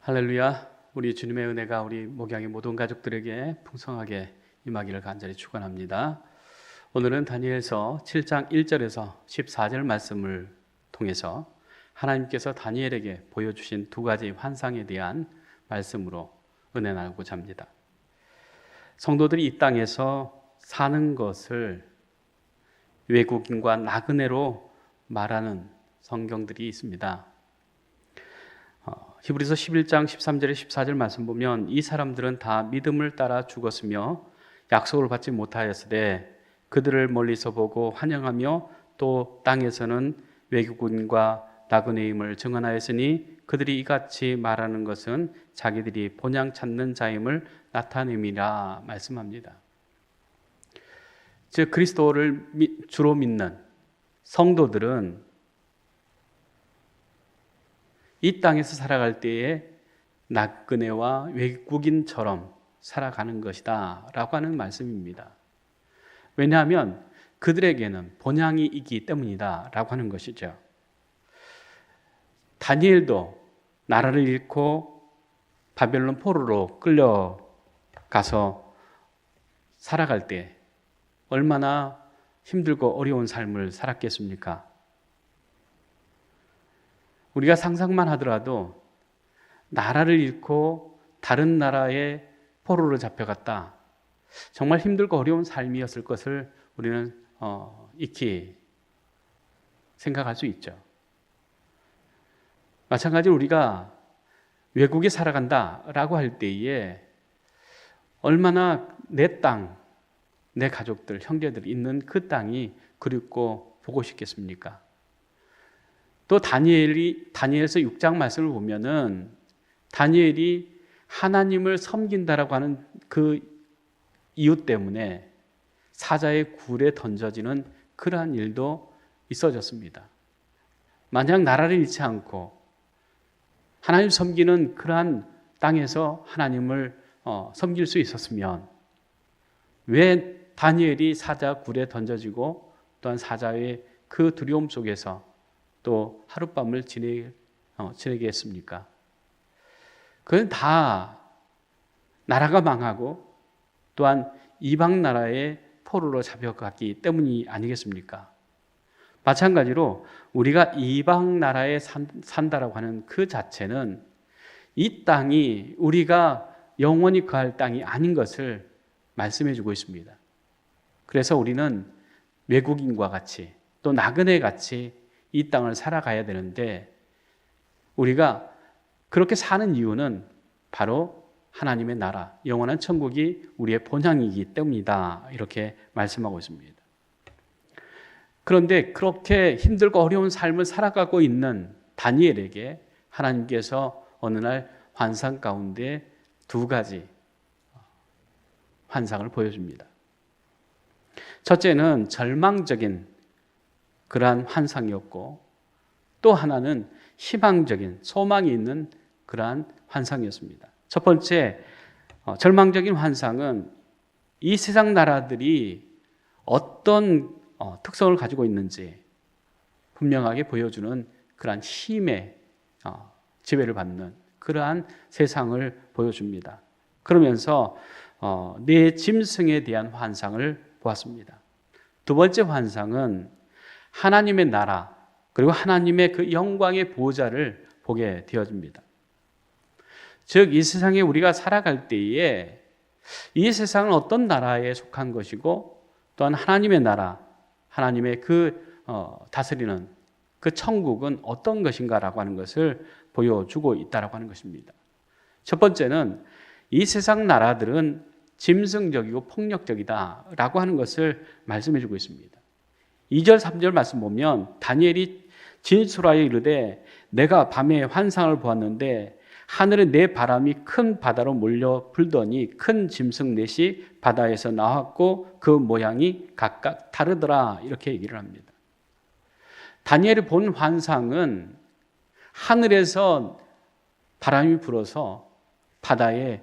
할렐루야. 우리 주님의 은혜가 우리 목양의 모든 가족들에게 풍성하게 임하기를 간절히 축원합니다. 오늘은 다니엘서 7장 1절에서 14절 말씀을 통해서 하나님께서 다니엘에게 보여주신 두 가지 환상에 대한 말씀으로 은혜 나누고자 합니다. 성도들이 이 땅에서 사는 것을 외국인과 나그네로 말하는 성경들이 있습니다. 히브리서 11장 13절에 14절 말씀 보면 이 사람들은 다 믿음을 따라 죽었으며 약속을 받지 못하였으되 그들을 멀리서 보고 환영하며 또 땅에서는 외국인과 나그네임을 증언하였으니 그들이 이같이 말하는 것은 자기들이 본향 찾는 자임을 나타냄이라 말씀합니다. 즉 그리스도를 주로 믿는 성도들은 이 땅에서 살아갈 때에 나그네와 외국인처럼 살아가는 것이다 라고 하는 말씀입니다. 왜냐하면 그들에게는 본향이 있기 때문이다 라고 하는 것이죠. 다니엘도 나라를 잃고 바벨론 포로로 끌려가서 살아갈 때 얼마나 힘들고 어려운 삶을 살았겠습니까? 우리가 상상만 하더라도 나라를 잃고 다른 나라에 포로로 잡혀갔다. 정말 힘들고 어려운 삶이었을 것을 우리는 익히 생각할 수 있죠. 마찬가지로 우리가 외국에 살아간다라고 할 때에 얼마나 내 땅, 내 가족들, 형제들이 있는 그 땅이 그립고 보고 싶겠습니까? 또 다니엘서 6장 말씀을 보면은 다니엘이 하나님을 섬긴다라고 하는 그 이유 때문에 사자의 굴에 던져지는 그러한 일도 있어졌습니다. 만약 나라를 잃지 않고 하나님 섬기는 그러한 땅에서 하나님을 섬길 수 있었으면 왜 다니엘이 사자 굴에 던져지고 또한 사자의 그 두려움 속에서 또 하룻밤을 지내게 했습니까? 그건 다 나라가 망하고 또한 이방 나라의 포로로 잡혀갔기 때문이 아니겠습니까? 마찬가지로 우리가 이방 나라에 산다라고 하는 그 자체는 이 땅이 우리가 영원히 거할 땅이 아닌 것을 말씀해 주고 있습니다. 그래서 우리는 외국인과 같이 또 나그네 같이 이 땅을 살아가야 되는데 우리가 그렇게 사는 이유는 바로 하나님의 나라, 영원한 천국이 우리의 본향이기 때문이다. 이렇게 말씀하고 있습니다. 그런데 그렇게 힘들고 어려운 삶을 살아가고 있는 다니엘에게 하나님께서 어느 날 환상 가운데 두 가지 환상을 보여줍니다. 첫째는 절망적인 그러한 환상이었고 또 하나는 희망적인 소망이 있는 그러한 환상이었습니다. 첫 번째 절망적인 환상은 이 세상 나라들이 어떤 특성을 가지고 있는지 분명하게 보여주는 그러한 힘의 지배를 받는 그러한 세상을 보여줍니다. 그러면서 내 짐승에 대한 환상을 보았습니다. 두 번째 환상은 하나님의 나라 그리고 하나님의 그 영광의 보좌를 보게 되어집니다. 즉 이 세상에 우리가 살아갈 때에 이 세상은 어떤 나라에 속한 것이고 또한 하나님의 나라, 하나님의 그 다스리는 그 천국은 어떤 것인가라고 하는 것을 보여주고 있다라고 하는 것입니다. 첫 번째는 이 세상 나라들은 짐승적이고 폭력적이다라고 하는 것을 말씀해 주고 있습니다. 2절 3절 말씀 보면 다니엘이 진술하여 이르되 내가 밤에 환상을 보았는데 하늘에 네 바람이 큰 바다로 몰려 불더니 큰 짐승 넷이 바다에서 나왔고 그 모양이 각각 다르더라 이렇게 얘기를 합니다. 다니엘이 본 환상은 하늘에서 바람이 불어서 바다에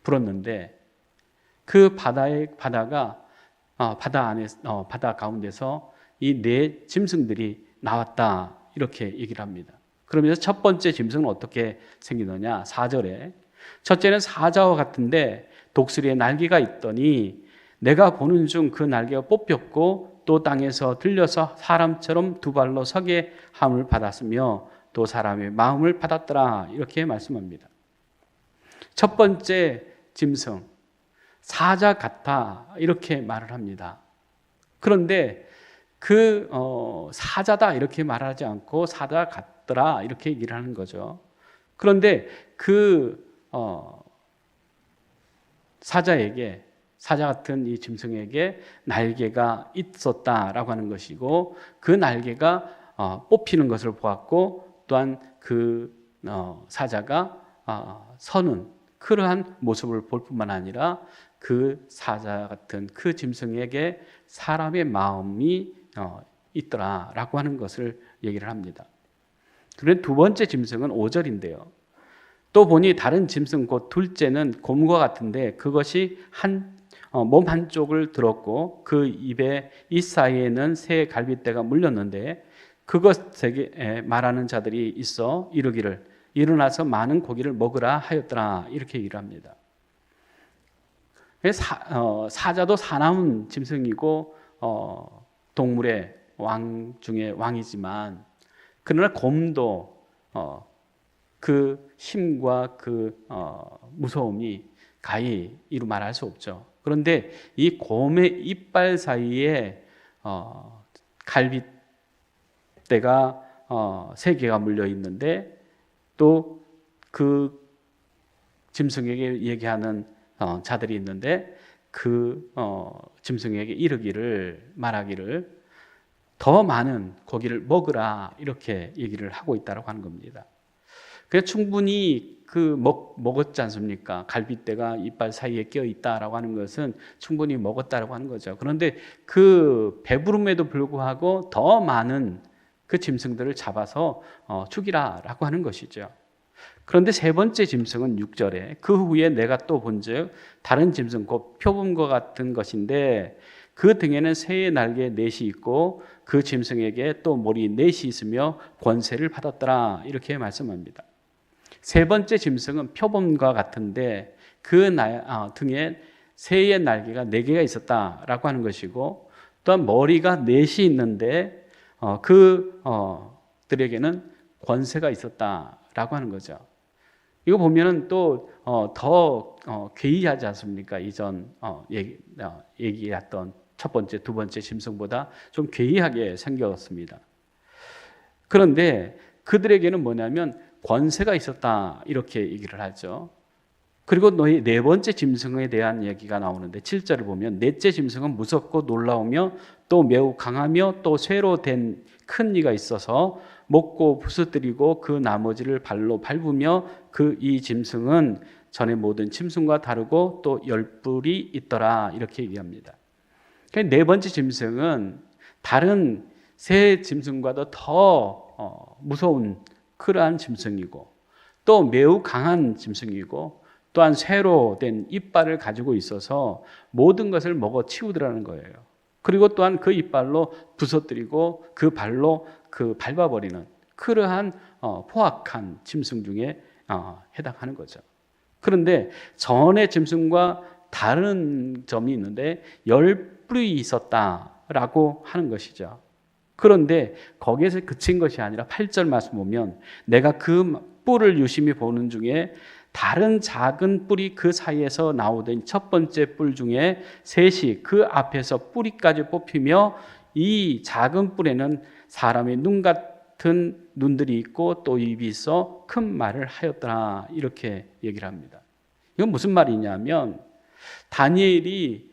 불었는데 그 바다가 바다 가운데서 이 네 짐승들이 나왔다 이렇게 얘기를 합니다. 그러면서 첫 번째 짐승은 어떻게 생기느냐? 4절에 첫째는 사자와 같은데 독수리에 날개가 있더니 내가 보는 중 그 날개가 뽑혔고 또 땅에서 들려서 사람처럼 두 발로 서게 함을 받았으며 또 사람의 마음을 받았더라. 이렇게 말씀합니다. 첫 번째 짐승, 사자 같아 이렇게 말을 합니다. 그런데 사자다 이렇게 말하지 않고 사자 같더라 이렇게 얘기를 하는 거죠. 그런데 사자 같은 이 짐승에게 날개가 있었다라고 하는 것이고 그 날개가 뽑히는 것을 보았고 또한 사자가 서는 그러한 모습을 볼 뿐만 아니라 그 사자 같은 그 짐승에게 사람의 마음이 있더라라고 하는 것을 얘기를 합니다. 그런데 두 번째 짐승은 5절인데요. 또 보니 다른 짐승 곧 둘째는 곰과 같은데 그것이 몸 한쪽을 들었고 그 입 사이에는 새 갈빗대가 물렸는데 그것에게 말하는 자들이 있어 이르기를 일어나서 많은 고기를 먹으라 하였더라 이렇게 얘기를 합니다. 사자도 사나운 짐승이고 동물의 왕 중에 왕이지만 그러나 곰도 그 힘과 무서움이 가히 이루 말할 수 없죠. 그런데 이 곰의 이빨 사이에 갈빗대가 3개가 물려 있는데 또 그 짐승에게 얘기하는 자들이 있는데 그 짐승에게 말하기를 더 많은 고기를 먹으라 이렇게 얘기를 하고 있다고 하는 겁니다. 그래서 충분히 먹었지 않습니까? 갈빗대가 이빨 사이에 껴 있다라고 하는 것은 충분히 먹었다라고 하는 거죠. 그런데 그 배부름에도 불구하고 더 많은 그 짐승들을 잡아서 죽이라라고 하는 것이죠. 그런데 세 번째 짐승은 6절에 그 후에 내가 또 본즉 다른 짐승 곧 표범과 같은 것인데 그 등에는 새의 날개 넷이 있고 그 짐승에게 또 머리 넷이 있으며 권세를 받았더라 이렇게 말씀합니다. 세 번째 짐승은 표범과 같은데 그 등에 새의 날개가 4개가 있었다라고 하는 것이고 또한 머리가 넷이 있는데 그들에게는 권세가 있었다라고 하는 거죠. 이거 보면은 또 더 괴이하지 않습니까? 이전 얘기했던 첫 번째, 두 번째 짐승보다 좀 괴이하게 생겼습니다. 그런데 그들에게는 뭐냐면 권세가 있었다 이렇게 얘기를 하죠. 그리고 너희 네 번째 짐승에 대한 얘기가 나오는데 7절을 보면 넷째 짐승은 무섭고 놀라우며 또 매우 강하며 또 쇠로 된 큰 이가 있어서 먹고 부서뜨리고 그 나머지를 발로 밟으며 이 짐승은 전의 모든 짐승과 다르고 또 10뿔이 있더라 이렇게 얘기합니다. 네 번째 짐승은 다른 세 짐승과도 더 무서운 그러한 짐승이고 또 매우 강한 짐승이고 또한 쇠로 된 이빨을 가지고 있어서 모든 것을 먹어 치우더라는 거예요. 그리고 또한 그 이빨로 부서뜨리고 그 발로 밟아버리는 그러한 포악한 짐승 중에 해당하는 거죠. 그런데 전의 짐승과 다른 점이 있는데 10뿔이 있었다라고 하는 것이죠. 그런데 거기에서 그친 것이 아니라 8절 말씀 보면 내가 그 뿔을 유심히 보는 중에 다른 작은 뿔이 그 사이에서 나오던 첫 번째 뿔 중에 셋이 그 앞에서 뿌리까지 뽑히며 이 작은 뿔에는 사람의 눈 같은 눈들이 있고 또 입이 있어 큰 말을 하였더라 이렇게 얘기를 합니다. 이건 무슨 말이냐면 다니엘이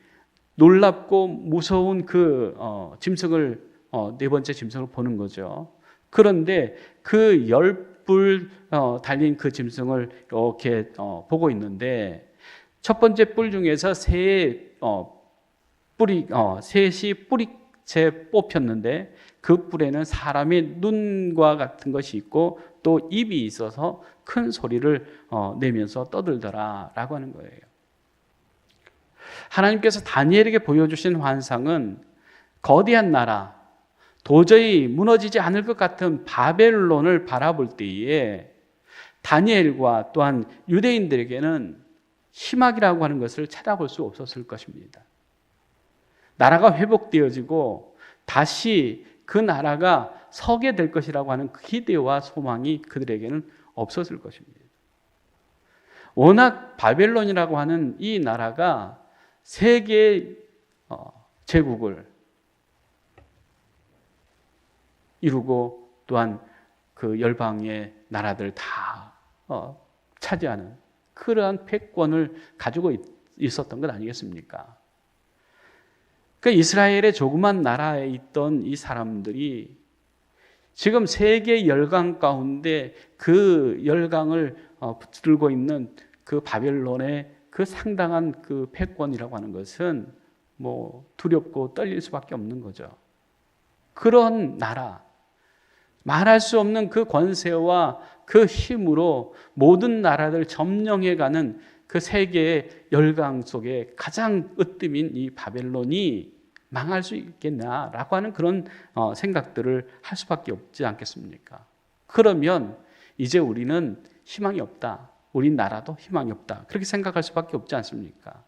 놀랍고 무서운 짐승을 네 번째 짐승을 보는 거죠. 그런데 그 10뿔 달린 그 짐승을 이렇게 보고 있는데 첫 번째 뿔 중에서 셋이 뿌리채 뽑혔는데 그 뿔에는 사람의 눈과 같은 것이 있고 또 입이 있어서 큰 소리를 내면서 떠들더라라고 하는 거예요. 하나님께서 다니엘에게 보여주신 환상은 거대한 나라, 도저히 무너지지 않을 것 같은 바벨론을 바라볼 때에 다니엘과 또한 유대인들에게는 희망이라고 하는 것을 찾아볼 수 없었을 것입니다. 나라가 회복되어지고 다시 그 나라가 서게 될 것이라고 하는 기대와 소망이 그들에게는 없었을 것입니다. 워낙 바벨론이라고 하는 이 나라가 세계의 제국을 이루고 또한 그 열방의 나라들 다 차지하는 그러한 패권을 가지고 있었던 것 아니겠습니까? 그 이스라엘의 조그만 나라에 있던 이 사람들이 지금 세계 열강 가운데 그 열강을 붙들고 있는 그 바벨론의 그 상당한 그 패권이라고 하는 것은 뭐 두렵고 떨릴 수밖에 없는 거죠. 그런 나라, 말할 수 없는 그 권세와 그 힘으로 모든 나라를 점령해가는 그 세계의 열강 속에 가장 으뜸인 이 바벨론이 망할 수 있겠냐라고 하는 그런 생각들을 할 수밖에 없지 않겠습니까? 그러면 이제 우리는 희망이 없다. 우리 나라도 희망이 없다. 그렇게 생각할 수밖에 없지 않습니까?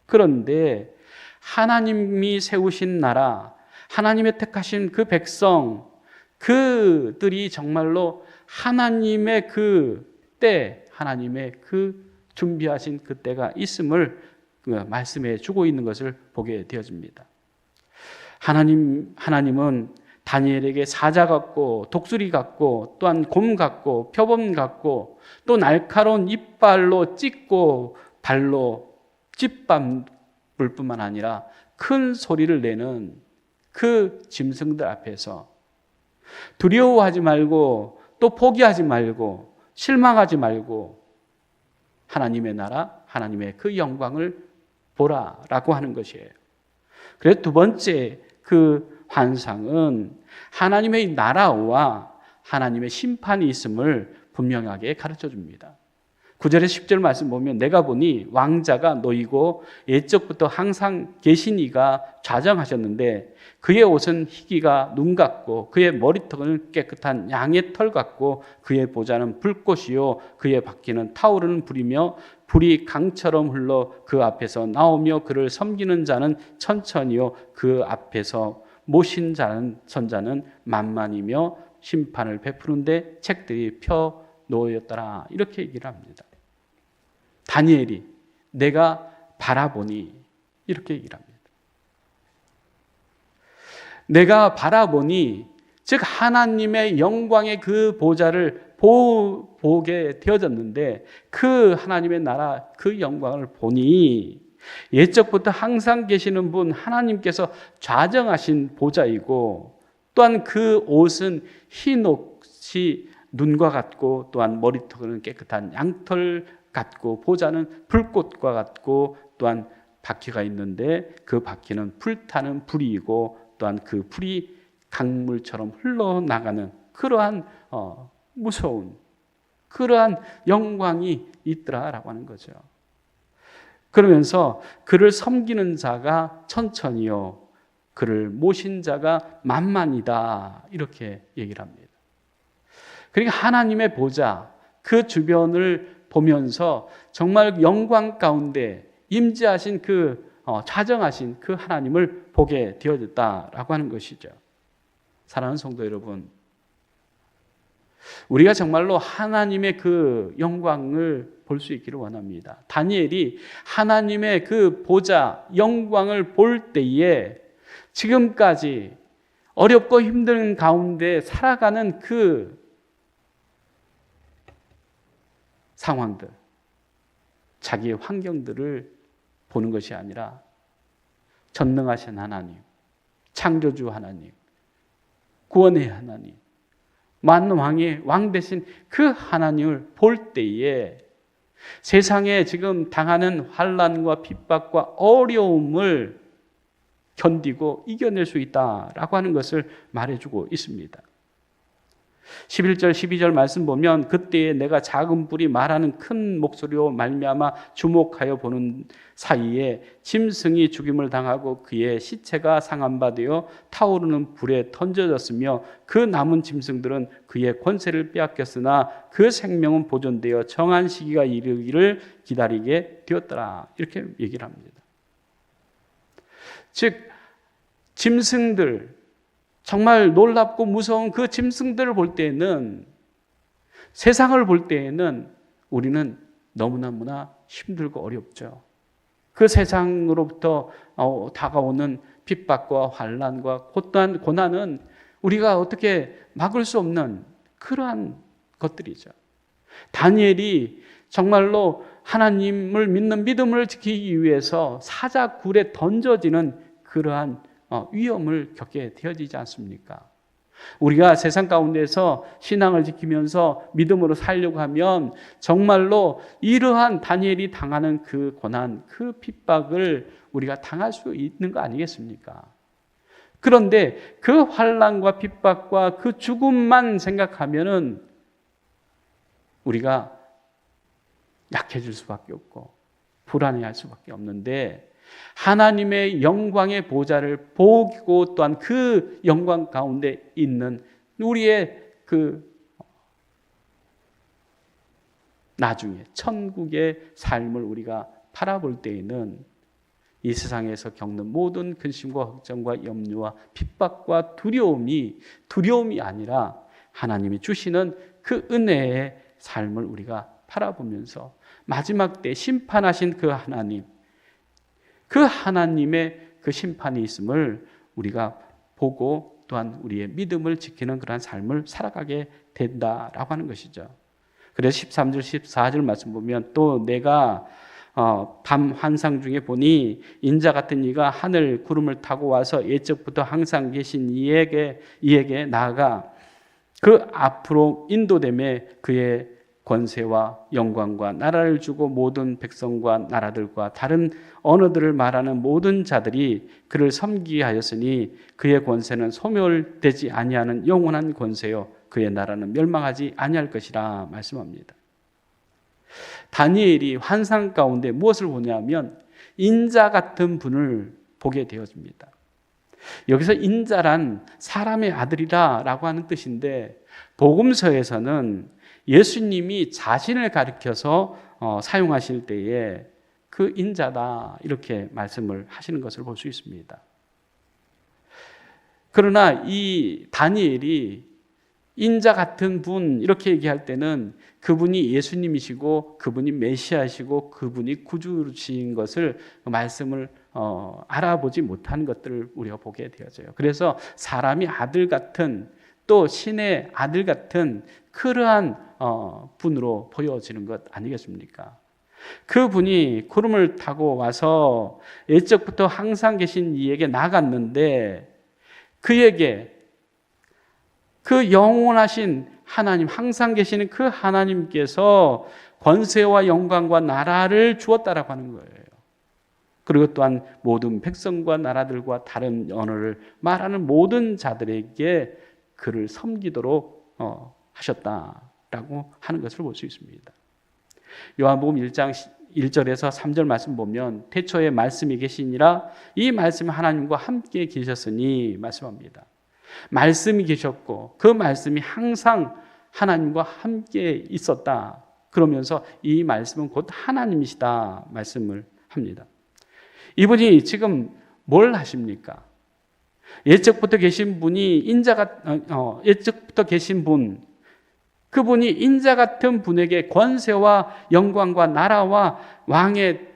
그런데 하나님이 세우신 나라, 하나님의 택하신 그 백성, 그들이 정말로 하나님의 그 때, 하나님의 그 준비하신 그 때가 있음을 말씀해 주고 있는 것을 보게 되어집니다. 하나님은 다니엘에게 사자 같고 독수리 같고 또한 곰 같고 표범 같고 또 날카로운 이빨로 찢고 발로 짓밟을 뿐만 아니라 큰 소리를 내는 그 짐승들 앞에서 두려워하지 말고 또 포기하지 말고 실망하지 말고 하나님의 나라, 하나님의 그 영광을 보라라고 하는 것이에요. 그래서 두 번째 그 환상은 하나님의 나라와 하나님의 심판이 있음을 분명하게 가르쳐 줍니다. 9절에 10절 말씀 보면 내가 보니 왕자가 놓이고 옛적부터 항상 계신 이가 좌정하셨는데 그의 옷은 희기가 눈 같고 그의 머리털은 깨끗한 양의 털 같고 그의 보좌는 불꽃이요 그의 바퀴는 타오르는 불이며 불이 강처럼 흘러 그 앞에서 나오며 그를 섬기는 자는 천천히요 그 앞에서 모신 자는 선자는 만만이며 심판을 베푸는데 책들이 펴 놓였더라 이렇게 얘기를 합니다. 다니엘이 내가 바라보니 이렇게 얘기를 합니다. 내가 바라보니 즉 하나님의 영광의 그 보좌를 보게 되어졌는데 그 하나님의 나라 그 영광을 보니 옛적부터 항상 계시는 분 하나님께서 좌정하신 보좌이고 또한 그 옷은 흰 옷이 눈과 같고 또한 머리털은 깨끗한 양털 같고 보좌는 불꽃과 같고 또한 바퀴가 있는데 그 바퀴는 불타는 불이고 또한 그 불이 강물처럼 흘러나가는 그러한 무서운 그러한 영광이 있더라라고 하는 거죠. 그러면서 그를 섬기는 자가 천천히요 그를 모신 자가 만만이다 이렇게 얘기를 합니다. 그러니까 하나님의 보좌 그 주변을 보면서 정말 영광 가운데 임재하신 그 좌정하신 그 하나님을 보게 되어졌다라고 하는 것이죠. 사랑하는 성도 여러분, 우리가 정말로 하나님의 그 영광을 볼 수 있기를 원합니다. 다니엘이 하나님의 그 보좌 영광을 볼 때에 지금까지 어렵고 힘든 가운데 살아가는 그 상황들, 자기의 환경들을 보는 것이 아니라 전능하신 하나님, 창조주 하나님, 구원의 하나님, 만왕의 왕 되신 그 하나님을 볼 때에 세상에 지금 당하는 환난과 핍박과 어려움을 견디고 이겨낼 수 있다라고 하는 것을 말해주고 있습니다. 11절 12절 말씀 보면 그때에 내가 작은 불이 말하는 큰 목소리로 말미암아 주목하여 보는 사이에 짐승이 죽임을 당하고 그의 시체가 상한 되어 타오르는 불에 던져졌으며 그 남은 짐승들은 그의 권세를 빼앗겼으나 그 생명은 보존되어 정한 시기가 이르기를 기다리게 되었더라. 이렇게 얘기를 합니다. 즉 짐승들, 정말 놀랍고 무서운 그 짐승들을 볼 때에는, 세상을 볼 때에는 우리는 너무나 힘들고 어렵죠. 그 세상으로부터 다가오는 핍박과 환난과 고난은 우리가 어떻게 막을 수 없는 그러한 것들이죠. 다니엘이 정말로 하나님을 믿는 믿음을 지키기 위해서 사자굴에 던져지는 그러한 위험을 겪게 되어지지 않습니까? 우리가 세상 가운데서 신앙을 지키면서 믿음으로 살려고 하면 정말로 이러한 다니엘이 당하는 그 고난, 그 핍박을 우리가 당할 수 있는 거 아니겠습니까? 그런데 그 환난과 핍박과 그 죽음만 생각하면은 우리가 약해질 수밖에 없고 불안해할 수밖에 없는데, 하나님의 영광의 보좌를 보고 또한 그 영광 가운데 있는 우리의 그 나중에 천국의 삶을 우리가 바라볼 때에는 이 세상에서 겪는 모든 근심과 걱정과 염려와 핍박과 두려움이 아니라 하나님이 주시는 그 은혜의 삶을 우리가 바라보면서 마지막 때 심판하신 그 하나님, 그 하나님의 그 심판이 있음을 우리가 보고 또한 우리의 믿음을 지키는 그러한 삶을 살아가게 된다라고 하는 것이죠. 그래서 13절 14절 말씀 보면 또 내가 밤 환상 중에 보니 인자 같은 이가 하늘 구름을 타고 와서 예적부터 항상 계신 이에게 나아가 그 앞으로 인도됨에 그의 권세와 영광과 나라를 주고 모든 백성과 나라들과 다른 언어들을 말하는 모든 자들이 그를 섬기게 하였으니 그의 권세는 소멸되지 아니하는 영원한 권세요 그의 나라는 멸망하지 아니할 것이라 말씀합니다. 다니엘이 환상 가운데 무엇을 보냐면 인자 같은 분을 보게 되어집니다. 여기서 인자란 사람의 아들이라고 하는 뜻인데, 복음서에서는 예수님이 자신을 가리켜서 사용하실 때에 그 인자다 이렇게 말씀을 하시는 것을 볼 수 있습니다. 그러나 이 다니엘이 인자 같은 분 이렇게 얘기할 때는 그분이 예수님이시고 그분이 메시아시고 그분이 구주신 것을 말씀을 알아보지 못한 것들을 우리가 보게 되어져요. 그래서 사람이 아들 같은, 또 신의 아들 같은 그러한 분으로 보여지는 것 아니겠습니까? 그분이 구름을 타고 와서 옛적부터 항상 계신 이에게 나갔는데, 그에게 그 영원하신 하나님, 항상 계시는 그 하나님께서 권세와 영광과 나라를 주었다라고 하는 거예요. 그리고 또한 모든 백성과 나라들과 다른 언어를 말하는 모든 자들에게 그를 섬기도록 하셨다라고 하는 것을 볼 수 있습니다. 요한복음 1장 1절에서 3절 말씀 보면 태초에 말씀이 계시니라 이 말씀이 하나님과 함께 계셨으니 말씀합니다. 말씀이 계셨고 그 말씀이 항상 하나님과 함께 있었다. 그러면서 이 말씀은 곧 하나님이시다 말씀을 합니다. 이분이 지금 뭘 하십니까? 옛적부터 계신 분이 옛적부터 계신 분, 그분이 인자 같은 분에게 권세와 영광과 나라와 왕의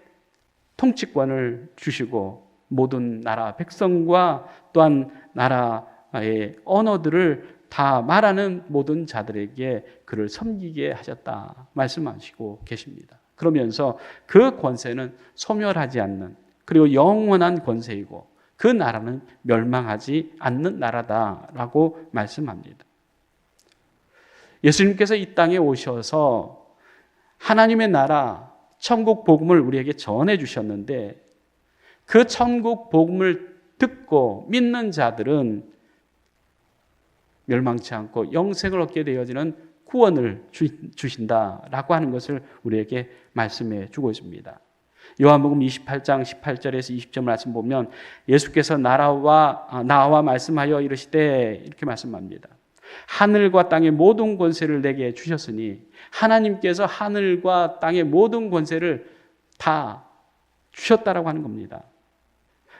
통치권을 주시고 모든 나라 백성과 또한 나라의 언어들을 다 말하는 모든 자들에게 그를 섬기게 하셨다 말씀하시고 계십니다. 그러면서 그 권세는 소멸하지 않는, 그리고 영원한 권세이고 그 나라는 멸망하지 않는 나라다라고 말씀합니다. 예수님께서 이 땅에 오셔서 하나님의 나라, 천국 복음을 우리에게 전해 주셨는데, 그 천국 복음을 듣고 믿는 자들은 멸망치 않고 영생을 얻게 되어지는 구원을 주신다라고 하는 것을 우리에게 말씀해 주고 있습니다. 요한복음 28장 18절에서 20절 말씀 보면 예수께서 나와 말씀하여 이르시되 이렇게 말씀합니다. 하늘과 땅의 모든 권세를 내게 주셨으니 하나님께서 하늘과 땅의 모든 권세를 다 주셨다라고 하는 겁니다.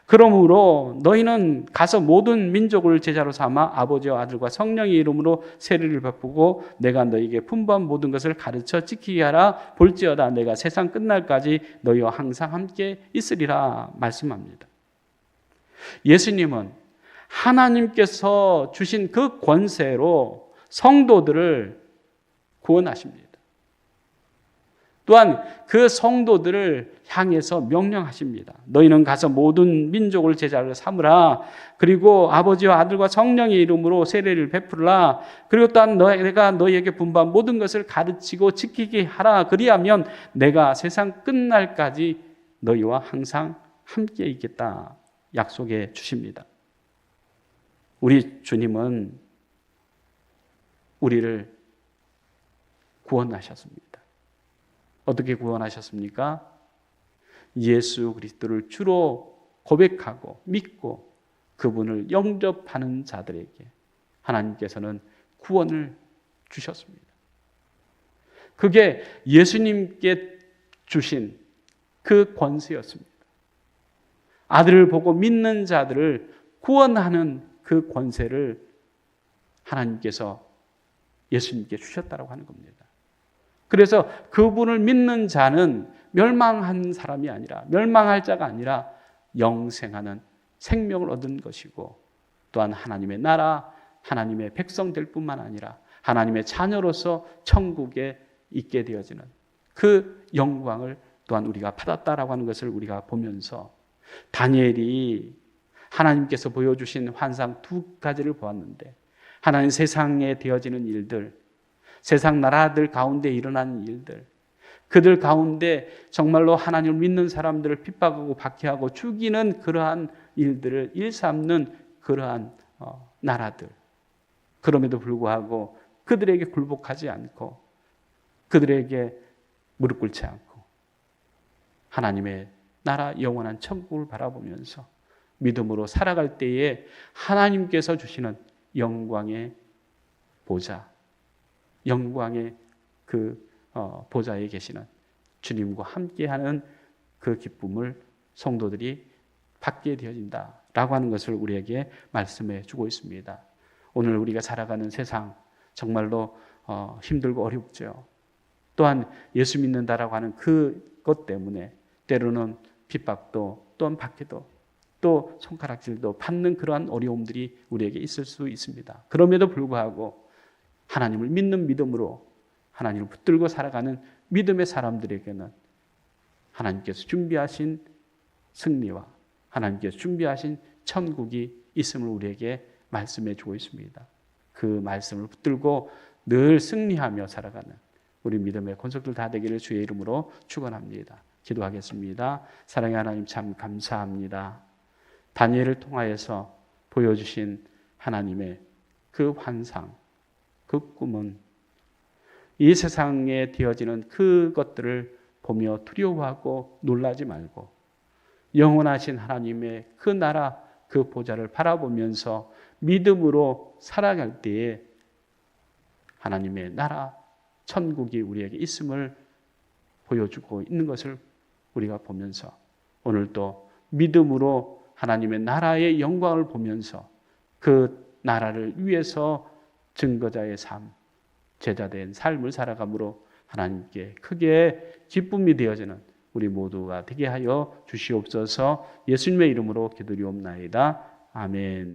그러므로 너희는 가서 모든 민족을 제자로 삼아 아버지와 아들과 성령의 이름으로 세례를 베푸고 내가 너희에게 분부한 모든 것을 가르쳐 지키게 하라. 볼지어다 내가 세상 끝날까지 너희와 항상 함께 있으리라 말씀합니다. 예수님은 하나님께서 주신 그 권세로 성도들을 구원하십니다. 또한 그 성도들을 향해서 명령하십니다. 너희는 가서 모든 민족을 제자로 삼으라. 그리고 아버지와 아들과 성령의 이름으로 세례를 베풀라. 그리고 또한 내가 너희에게 분부한 모든 것을 가르치고 지키게 하라. 그리하면 내가 세상 끝날까지 너희와 항상 함께 있겠다 약속해 주십니다. 우리 주님은 우리를 구원하셨습니다. 어떻게 구원하셨습니까? 예수 그리스도를 주로 고백하고 믿고 그분을 영접하는 자들에게 하나님께서는 구원을 주셨습니다. 그게 예수님께 주신 그 권세였습니다. 아들을 보고 믿는 자들을 구원하는 그 권세를 하나님께서 예수님께 주셨다고 하는 겁니다. 그래서 그분을 믿는 자는 멸망한 사람이 아니라 멸망할 자가 아니라 영생하는 생명을 얻은 것이고 또한 하나님의 나라, 하나님의 백성 될 뿐만 아니라 하나님의 자녀로서 천국에 있게 되어지는 그 영광을 또한 우리가 받았다라고 하는 것을 우리가 보면서 다니엘이 하나님께서 보여주신 환상 두 가지를 보았는데 하나는 세상에 되어지는 일들, 세상 나라들 가운데 일어나는 일들, 그들 가운데 정말로 하나님을 믿는 사람들을 핍박하고 박해하고 죽이는 그러한 일들을 일삼는 그러한 나라들. 그럼에도 불구하고 그들에게 굴복하지 않고 그들에게 무릎 꿇지 않고 하나님의 나라 영원한 천국을 바라보면서 믿음으로 살아갈 때에 하나님께서 주시는 영광의 보좌, 영광의 그 보좌에 계시는 주님과 함께하는 그 기쁨을 성도들이 받게 되어진다라고 하는 것을 우리에게 말씀해 주고 있습니다. 오늘 우리가 살아가는 세상 정말로 힘들고 어렵죠. 또한 예수 믿는다라고 하는 그것 때문에 때로는 핍박도 또한 박해도 또 손가락질도 받는 그러한 어려움들이 우리에게 있을 수 있습니다. 그럼에도 불구하고 하나님을 믿는 믿음으로 하나님을 붙들고 살아가는 믿음의 사람들에게는 하나님께서 준비하신 승리와 하나님께서 준비하신 천국이 있음을 우리에게 말씀해 주고 있습니다. 그 말씀을 붙들고 늘 승리하며 살아가는 우리 믿음의 권속들 다 되기를 주의 이름으로 축원합니다. 기도하겠습니다. 사랑의 하나님 참 감사합니다. 다니엘을 통하여서 보여주신 하나님의 그 환상, 그 꿈은 이 세상에 되어지는 그것들을 보며 두려워하고 놀라지 말고 영원하신 하나님의 그 나라, 그 보좌를 바라보면서 믿음으로 살아갈 때에 하나님의 나라, 천국이 우리에게 있음을 보여주고 있는 것을 우리가 보면서 오늘도 믿음으로 하나님의 나라의 영광을 보면서 그 나라를 위해서 증거자의 삶, 제자된 삶을 살아감으로 하나님께 크게 기쁨이 되어지는 우리 모두가 되게 하여 주시옵소서. 예수님의 이름으로 기도리옵나이다. 아멘.